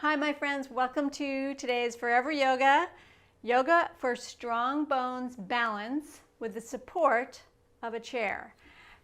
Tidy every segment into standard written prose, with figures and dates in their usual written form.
Hi my friends, welcome to today's Forever Yoga. Yoga for strong bones balance with the support of a chair.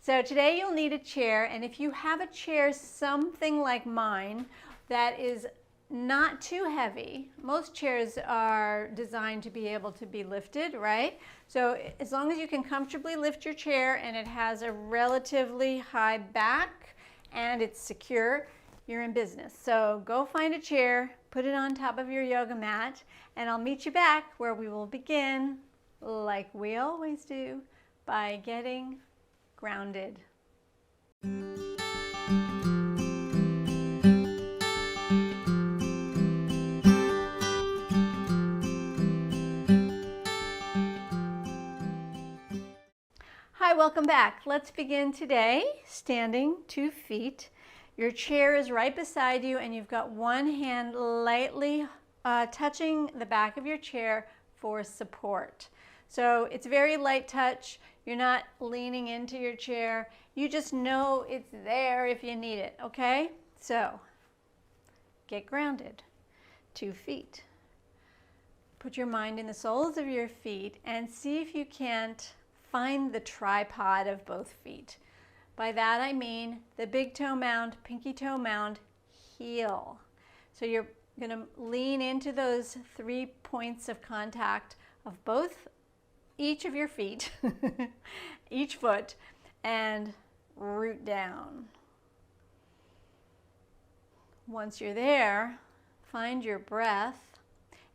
So today you'll need a chair, and if you have a chair something like mine that is not too heavy, most chairs are designed to be able to be lifted, right? So as long as you can comfortably lift your chair and it has a relatively high back and it's secure, you're in business. So go find a chair, put it on top of your yoga mat, and I'll meet you back where we will begin, like we always do, by getting grounded. Hi, welcome back. Let's begin today standing 2 feet. Your chair is right beside you and you've got one hand lightly touching the back of your chair for support. So it's very light touch. You're not leaning into your chair. You just know it's there if you need it, okay? So get grounded. 2 feet. Put your mind in the soles of your feet and see if you can't find the tripod of both feet. By that I mean the big toe mound, pinky toe mound, heel. So you're going to lean into those 3 points of contact of each of your feet, each foot, and root down. Once you're there, find your breath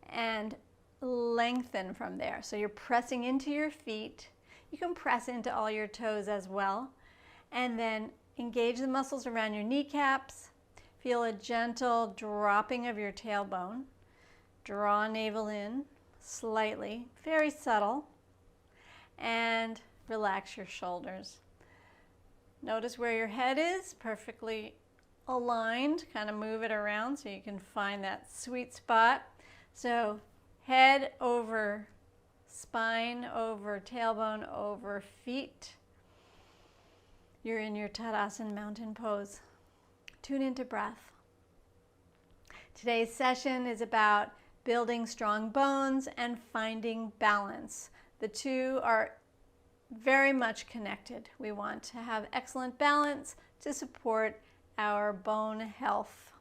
and lengthen from there. So you're pressing into your feet. You can press into all your toes as well. And then engage the muscles around your kneecaps. Feel a gentle dropping of your tailbone. Draw navel in slightly, very subtle. And relax your shoulders. Notice where your head is, perfectly aligned. Kind of move it around so you can find that sweet spot. So head over spine, over tailbone, over feet. You're in your Tadasana mountain pose. Tune into breath. Today's session is about building strong bones and finding balance. The two are very much connected. We want to have excellent balance to support our bone health,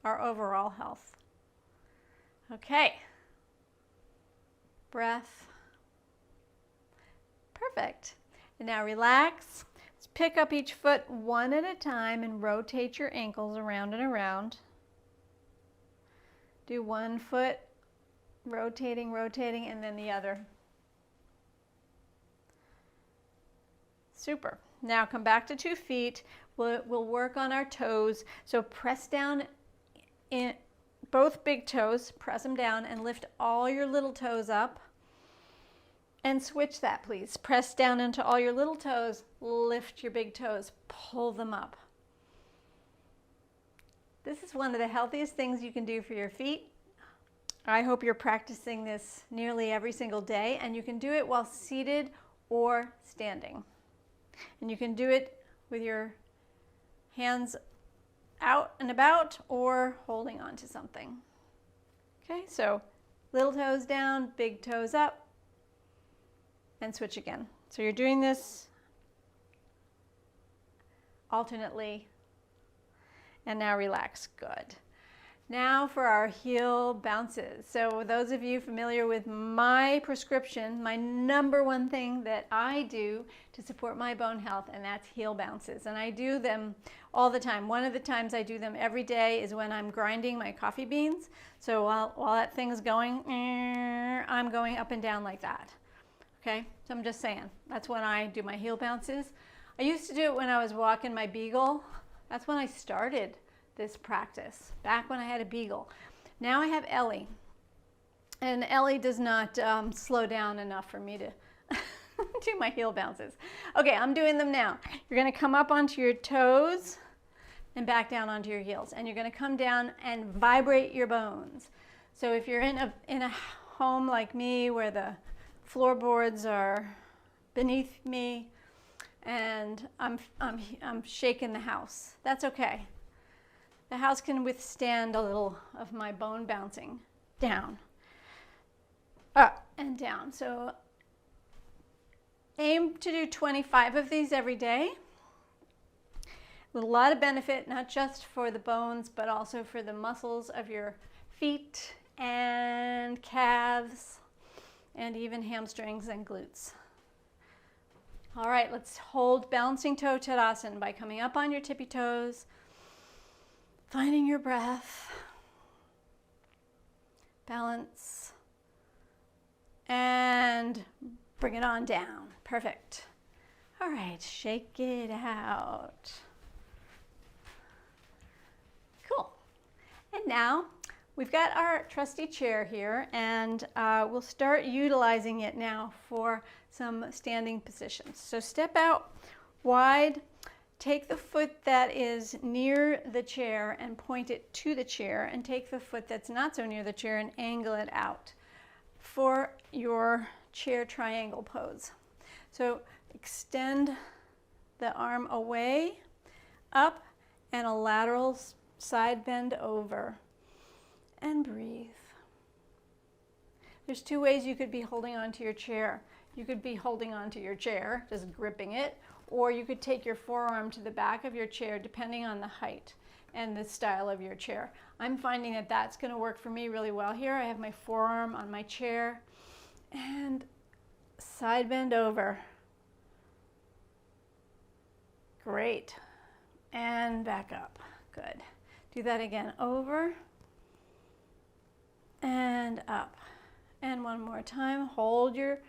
our overall health. Okay. Breath. Perfect. And now relax. Pick up each foot one at a time and rotate your ankles around and around. Do one foot, rotating, and then the other. Super. Now come back to 2 feet. We'll work on our toes. So press down in both big toes, press them down and lift all your little toes up. And switch that, please. Press down into all your little toes, lift your big toes, pull them up. This is one of the healthiest things you can do for your feet. I hope you're practicing this nearly every single day, and you can do it while seated or standing. And you can do it with your hands out and about or holding on to something. Okay, so little toes down, big toes up. And switch again. So you're doing this alternately. And now relax. Good. Now for our heel bounces. So those of you familiar with my prescription, my #1 thing that I do to support my bone health, and that's heel bounces. And I do them all the time. One of the times I do them every day is when I'm grinding my coffee beans. So while that thing's going, I'm going up and down like that. Okay, so I'm just saying, that's when I do my heel bounces. I used to do it when I was walking my beagle. That's when I started this practice, back when I had a beagle. Now I have Ellie, and Ellie does not slow down enough for me to do my heel bounces. Okay, I'm doing them now. You're gonna come up onto your toes and back down onto your heels, and you're gonna come down and vibrate your bones. So if you're in a home like me where the floorboards are beneath me and I'm shaking the house, that's okay. the house can withstand a little of my bone bouncing down, up and down. So aim to do 25 of these every day. With a lot of benefit, not just for the bones, but also for the muscles of your feet and calves and even hamstrings and glutes. All right, let's hold balancing toe Tadasana by coming up on your tippy toes, finding your breath, balance, and bring it on down. Perfect. All right, shake it out. Cool. And now we've got our trusty chair here, and we'll start utilizing it now for some standing positions. So step out wide, take the foot that is near the chair and point it to the chair, and take the foot that's not so near the chair and angle it out for your chair triangle pose. So extend the arm away, up, and a lateral side bend over, and breathe. There's two ways you could be holding onto your chair. You could be holding onto your chair, just gripping it, or you could take your forearm to the back of your chair, depending on the height and the style of your chair. I'm finding that that's going to work for me really well here. I have my forearm on my chair, and side bend over. Great. And back up. Good. Do that again. Over and up. And one more time. Hold your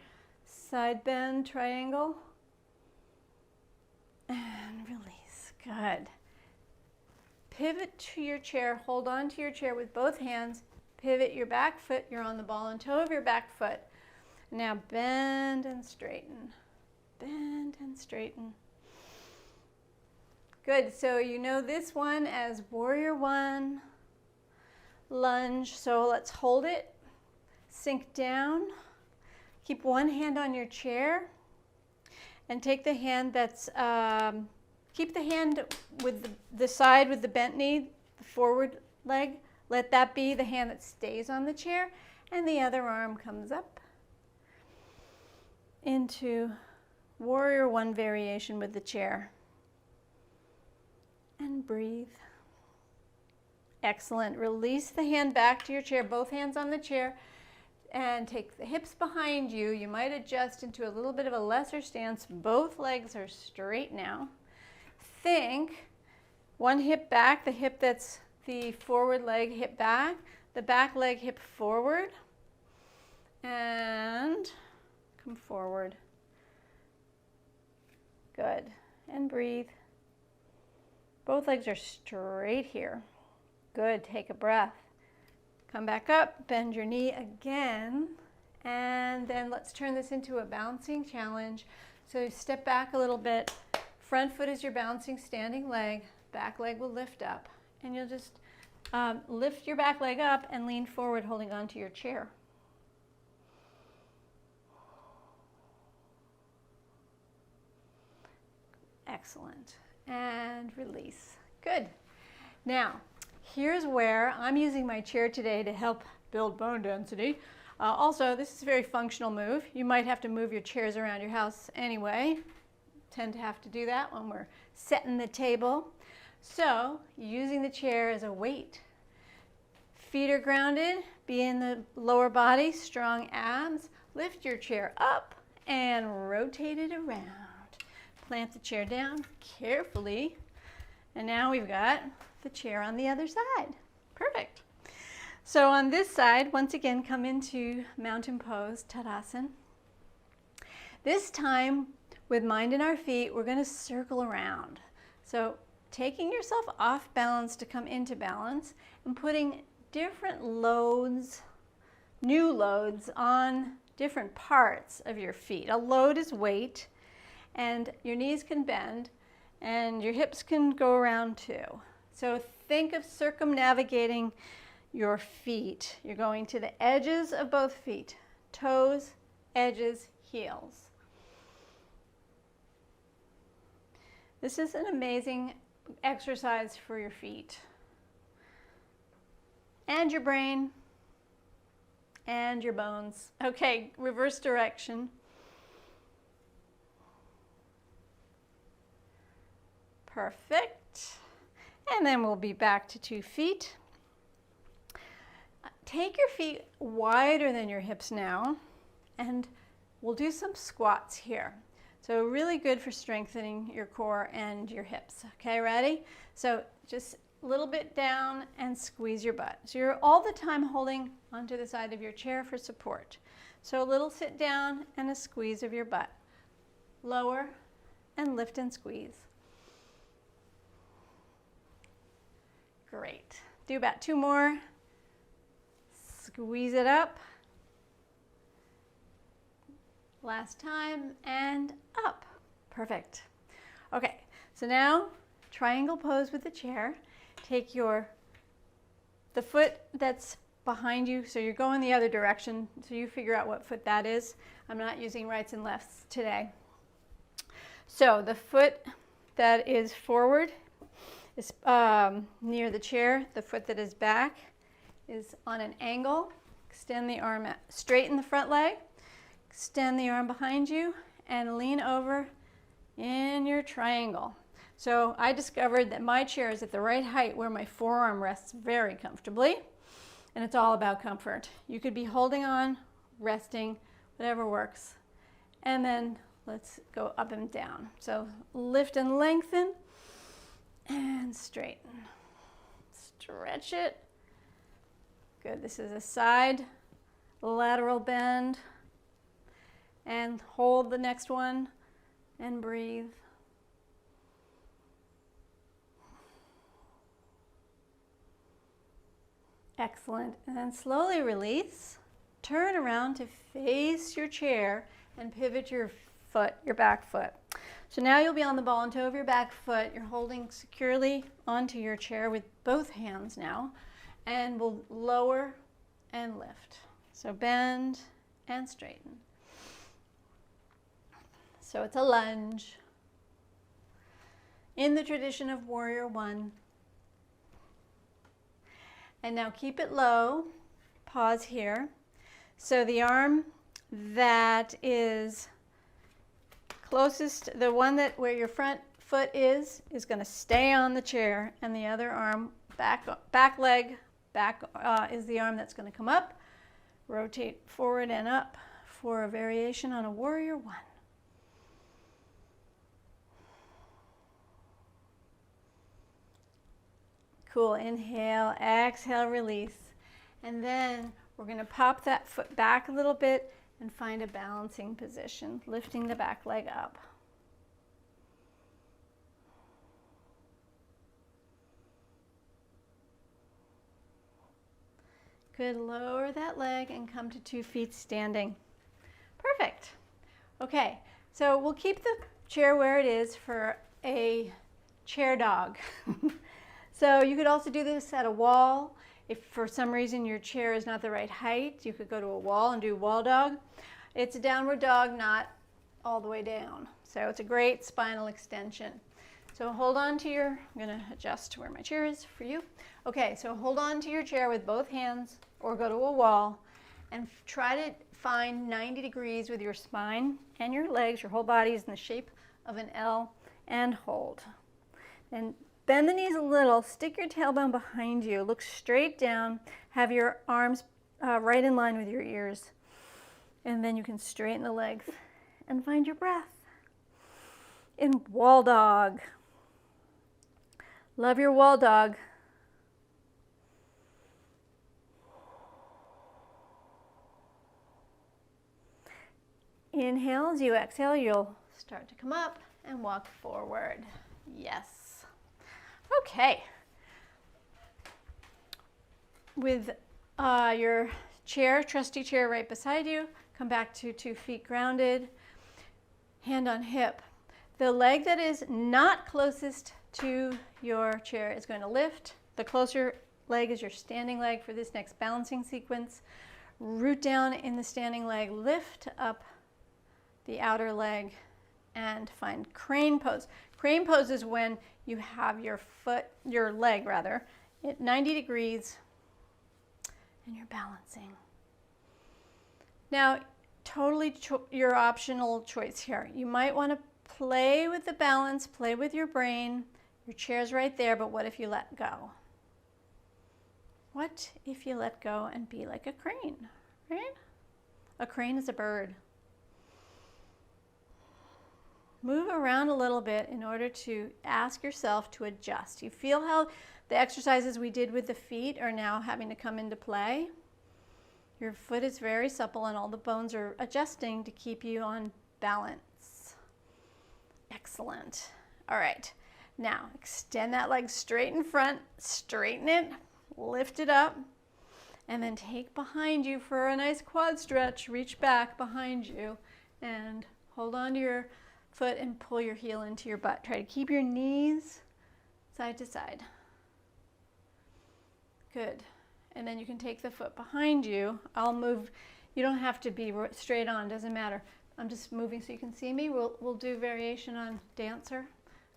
side bend triangle. And release. Good. Pivot to your chair. Hold on to your chair with both hands. Pivot your back foot. You're on the ball and toe of your back foot. Now bend and straighten. Bend and straighten. Good. So you know this one as Warrior One, lunge. So let's hold it. Sink down. Keep one hand on your chair. And take the hand that's, keep the hand with the side with the bent knee, the forward leg. Let that be the hand that stays on the chair. And the other arm comes up into Warrior One variation with the chair. And breathe. Excellent. Release the hand back to your chair, both hands on the chair, and take the hips behind you. You might adjust into a little bit of a lesser stance. Both legs are straight now. Think one hip back, the hip that's the forward leg hip back, the back leg hip forward, and come forward. Good. And breathe. Both legs are straight here. Good. Take a breath. Come back up, bend your knee again, and then let's turn this into a bouncing challenge. So step back a little bit. Front foot is your bouncing standing leg. Back leg will lift up. And you'll just lift your back leg up and lean forward, holding onto your chair. Excellent. And release. Good. Now, here's where I'm using my chair today to help build bone density. Also, this is a very functional move. You might have to move your chairs around your house anyway. Tend to have to do that when we're setting the table. So, using the chair as a weight. Feet are grounded, be in the lower body, strong abs. Lift your chair up and rotate it around. Plant the chair down carefully. And now we've got the chair on the other side. Perfect. So on this side, once again, come into mountain pose, Tadasana. This time, with mind in our feet, we're going to circle around. So taking yourself off balance to come into balance and putting different loads, new loads on different parts of your feet. A load is weight, and your knees can bend, and your hips can go around too. So think of circumnavigating your feet. You're going to the edges of both feet, toes, edges, heels. This is an amazing exercise for your feet. and your brain and your bones. Okay, reverse direction. Perfect. And then we'll be back to 2 feet. Take your feet wider than your hips now, and we'll do some squats here. So really good for strengthening your core and your hips. Okay, ready? So just a little bit down and squeeze your butt. So you're all the time holding onto the side of your chair for support. So a little sit down and a squeeze of your butt. Lower and lift and squeeze. Great. Do about 2 more. Squeeze it up. Last time, and up. Perfect. Okay, so now triangle pose with the chair. Take the foot that's behind you, so you're going the other direction, so you figure out what foot that is. I'm not using rights and lefts today. So the foot that is forward is near the chair. The foot that is back is on an angle. Extend the arm out. Straighten the front leg. Extend the arm behind you and lean over in your triangle. So I discovered that my chair is at the right height where my forearm rests very comfortably, and it's all about comfort. You could be holding on, resting, whatever works. And then let's go up and down. So lift and lengthen and straighten. Stretch it. Good. This is a side lateral bend. And hold the next one and breathe. Excellent. And then slowly release. Turn around to face your chair and pivot your foot, your back foot. So now you'll be on the ball and toe of your back foot. You're holding securely onto your chair with both hands now, and we'll lower and lift. So bend and straighten. So it's a lunge in the tradition of Warrior One. And now keep it low. Pause here. So the arm that is closest, the one that where your front foot is going to stay on the chair, and the other arm, back leg, is the arm that's going to come up. Rotate forward and up for a variation on a Warrior One. Cool. Inhale, exhale, release. And then we're going to pop that foot back a little bit and find a balancing position, lifting the back leg up. Good. Lower that leg and come to 2 feet standing. Perfect. Okay, so we'll keep the chair where it is for a chair dog. So you could also do this at a wall. If for some reason your chair is not the right height, you could go to a wall and do wall dog. It's a downward dog, not all the way down. So it's a great spinal extension. So hold on to your, I'm going to adjust to where my chair is for you. Okay, so hold on to your chair with both hands or go to a wall and try to find 90 degrees with your spine and your legs. Your whole body is in the shape of an L, and hold. And bend the knees a little, stick your tailbone behind you, look straight down, have your arms right in line with your ears, and then you can straighten the legs and find your breath. In wall dog. Love your wall dog. Inhale, as you exhale, you'll start to come up and walk forward. Yes. Okay, with your chair, trusty chair right beside you, come back to 2 feet grounded, hand on hip. The leg that is not closest to your chair is going to lift. The closer leg is your standing leg for this next balancing sequence. Root down in the standing leg, lift up the outer leg, and find crane pose. Crane pose is when you have your leg at 90 degrees and you're balancing. Now, totally your optional choice here. You might want to play with the balance, play with your brain. Your chair's right there, but what if you let go? What if you let go and be like a crane, right? A crane is a bird. Move around a little bit in order to ask yourself to adjust. You feel how the exercises we did with the feet are now having to come into play? Your foot is very supple and all the bones are adjusting to keep you on balance. Excellent. All right. Now, extend that leg straight in front, straighten it, lift it up, and then take behind you for a nice quad stretch. Reach back behind you and hold on to your foot and pull your heel into your butt. Try to keep your knees side to side. Good. And then you can take the foot behind you. I'll move. You don't have to be straight on, doesn't matter. I'm just moving so you can see me. We'll do variation on dancer.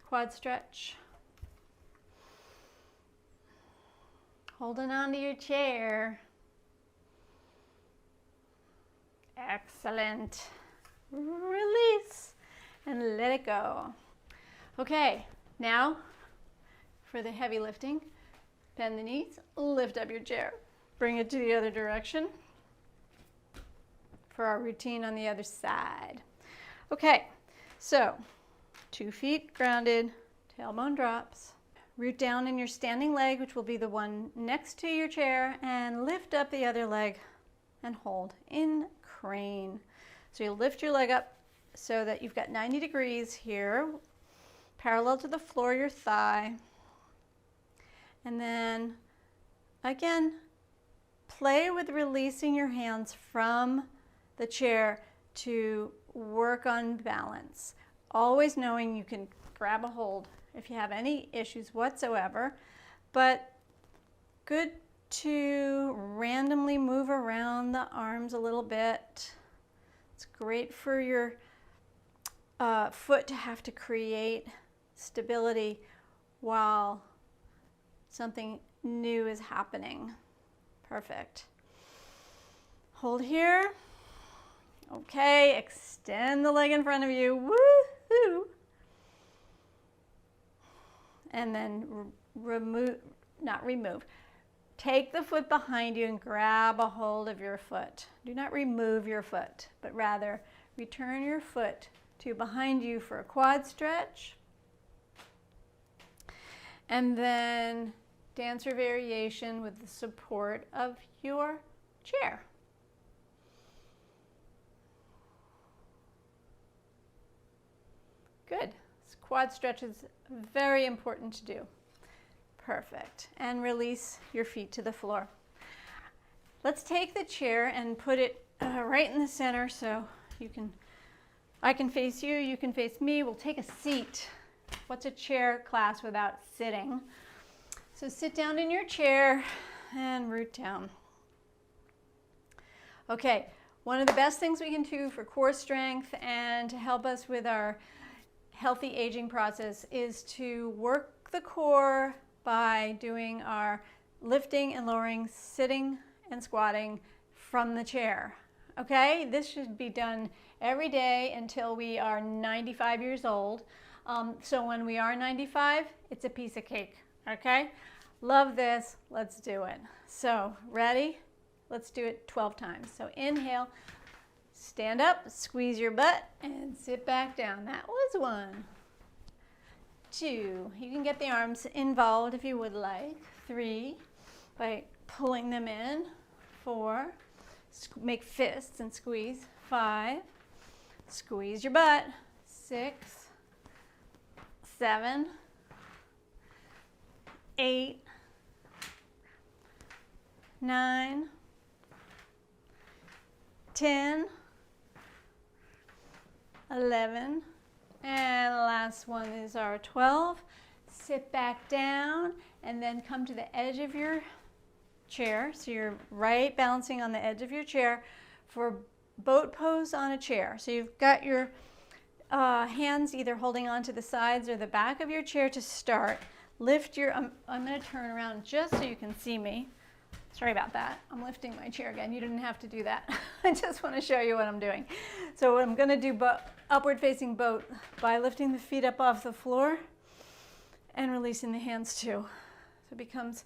Quad stretch. Holding on to your chair. Excellent. Release and let it go. Okay, now for the heavy lifting. Bend the knees, lift up your chair. Bring it to the other direction for our routine on the other side. Okay, so 2 feet grounded, tailbone drops. Root down in your standing leg, which will be the one next to your chair, and lift up the other leg and hold in crane. So you lift your leg up so that you've got 90 degrees here, parallel to the floor of your thigh. And then, again, play with releasing your hands from the chair to work on balance. Always knowing you can grab a hold if you have any issues whatsoever, but good to randomly move around the arms a little bit. It's great for your foot to have to create stability while something new is happening. Perfect. Hold here. Okay, extend the leg in front of you. Woo-hoo. And then take the foot behind you and grab a hold of your foot. Do not remove your foot, but rather return your foot to behind you for a quad stretch. And then dancer variation with the support of your chair. Good. Quad stretch is very important to do. Perfect. And release your feet to the floor. Let's take the chair and put it right in the center so I can face you, you can face me. We'll take a seat. What's a chair class without sitting? So sit down in your chair and root down. Okay, one of the best things we can do for core strength and to help us with our healthy aging process is to work the core by doing our lifting and lowering, sitting and squatting from the chair. Okay, this should be done every day until we are 95 years old. So when we are 95, it's a piece of cake. Okay, love this. Let's do it. So ready? Let's do it 12 times. So inhale, stand up, squeeze your butt, and sit back down. That was 1, 2. You can get the arms involved if you would like. 3, by pulling them in. 4, make fists and squeeze. 5, squeeze your butt. 6, 7, 8, 9, 10, 11, and last one is our 12. Sit back down and then come to the edge of your chair. So you're right balancing on the edge of your chair for boat pose on a chair. So you've got your hands either holding onto the sides or the back of your chair to start. Lift your, I'm going to turn around just so you can see me. Sorry about that. I'm lifting my chair again. You didn't have to do that. I just want to show you what I'm doing. So I'm going to do upward facing boat by lifting the feet up off the floor and releasing the hands too. So it becomes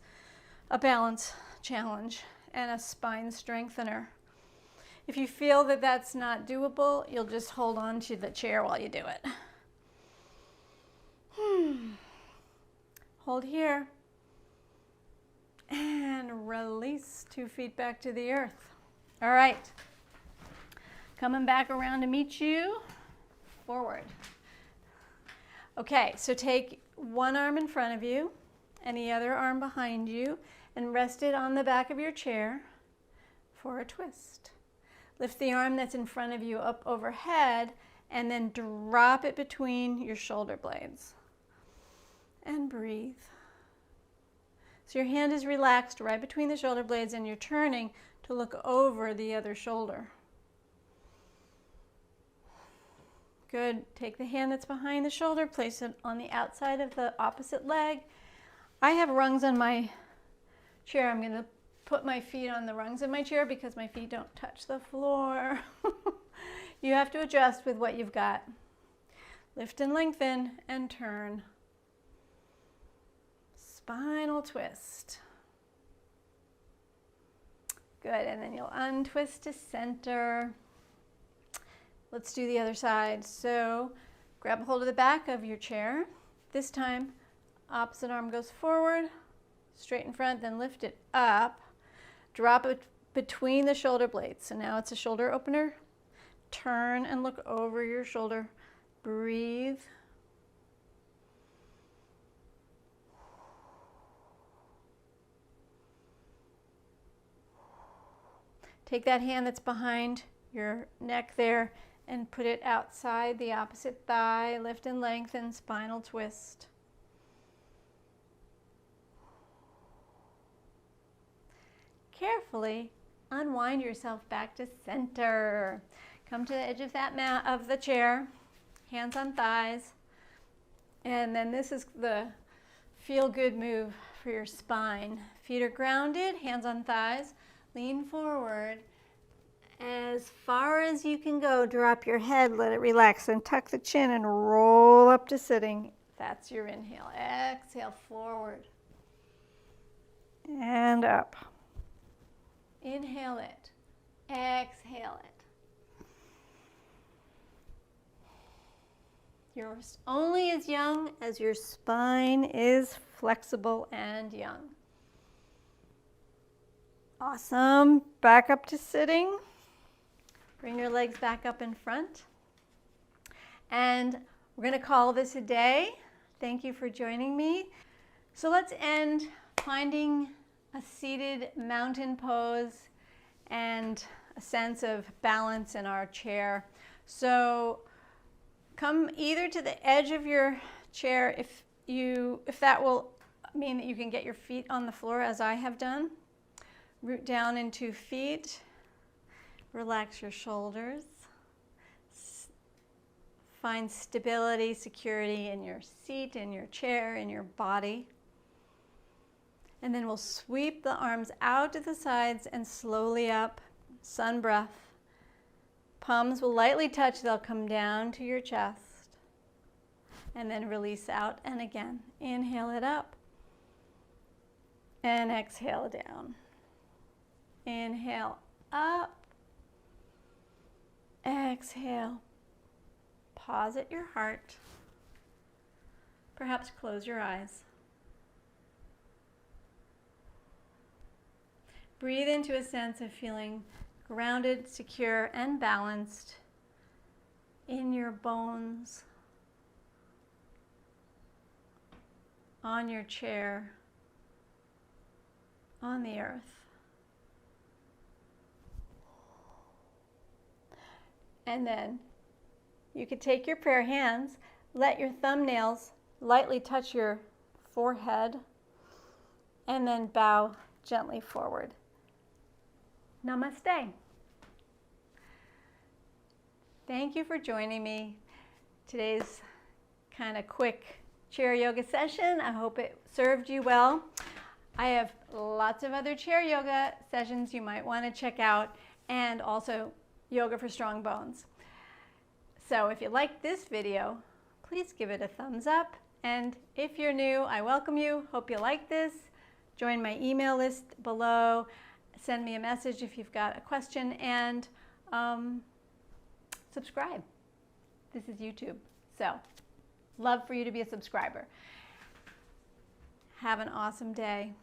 a balance challenge and a spine strengthener. If you feel that that's not doable, you'll just hold on to the chair while you do it. Hold here. And release, 2 feet back to the earth. All right. Coming back around to meet you. Forward. Okay, so take one arm in front of you and the other arm behind you and rest it on the back of your chair for a twist. Lift the arm that's in front of you up overhead and then drop it between your shoulder blades. And breathe. So your hand is relaxed right between the shoulder blades and you're turning to look over the other shoulder. Good. Take the hand that's behind the shoulder, place it on the outside of the opposite leg. I have rungs on my chair. I'm going to put my feet on the rungs of my chair because my feet don't touch the floor. You have to adjust with what you've got. Lift and lengthen and turn. Spinal twist. Good, and then you'll untwist to center. Let's do the other side. So grab a hold of the back of your chair. This time, opposite arm goes forward, straight in front, then lift it up. Drop it between the shoulder blades. So now it's a shoulder opener. Turn and look over your shoulder. Breathe. Take that hand that's behind your neck there and put it outside the opposite thigh. Lift and lengthen, spinal twist. Carefully unwind yourself back to center. Come to the edge of that mat of the chair, hands on thighs. And then this is the feel-good move for your spine. Feet are grounded, hands on thighs. Lean forward. As far as you can go, drop your head, let it relax, and tuck the chin and roll up to sitting. That's your inhale. Exhale, forward. And up. Inhale it. Exhale it. You're only as young as your spine is flexible and young. Awesome. Back up to sitting. Bring your legs back up in front. And we're going to call this a day. Thank you for joining me. So let's end finding a seated mountain pose and a sense of balance in our chair. So come either to the edge of your chair if that will mean that you can get your feet on the floor as I have done. Root down into feet. Relax your shoulders. Find stability, security in your seat, in your chair, in your body. And then we'll sweep the arms out to the sides and slowly up. Sun breath. Palms will lightly touch. They'll come down to your chest. And then release out and again. Inhale it up. And exhale down. Inhale up. Exhale. Pause at your heart. Perhaps close your eyes. Breathe into a sense of feeling grounded, secure, and balanced in your bones, on your chair, on the earth. And then you could take your prayer hands, let your thumbnails lightly touch your forehead, and then bow gently forward. Namaste. Thank you for joining me. Today's kind of quick chair yoga session. I hope it served you well. I have lots of other chair yoga sessions you might want to check out, and also yoga for strong bones. So if you liked this video, please give it a thumbs up. And if you're new, I welcome you. Hope you like this. Join my email list below. Send me a message if you've got a question, and subscribe. This is YouTube, so love for you to be a subscriber. Have an awesome day.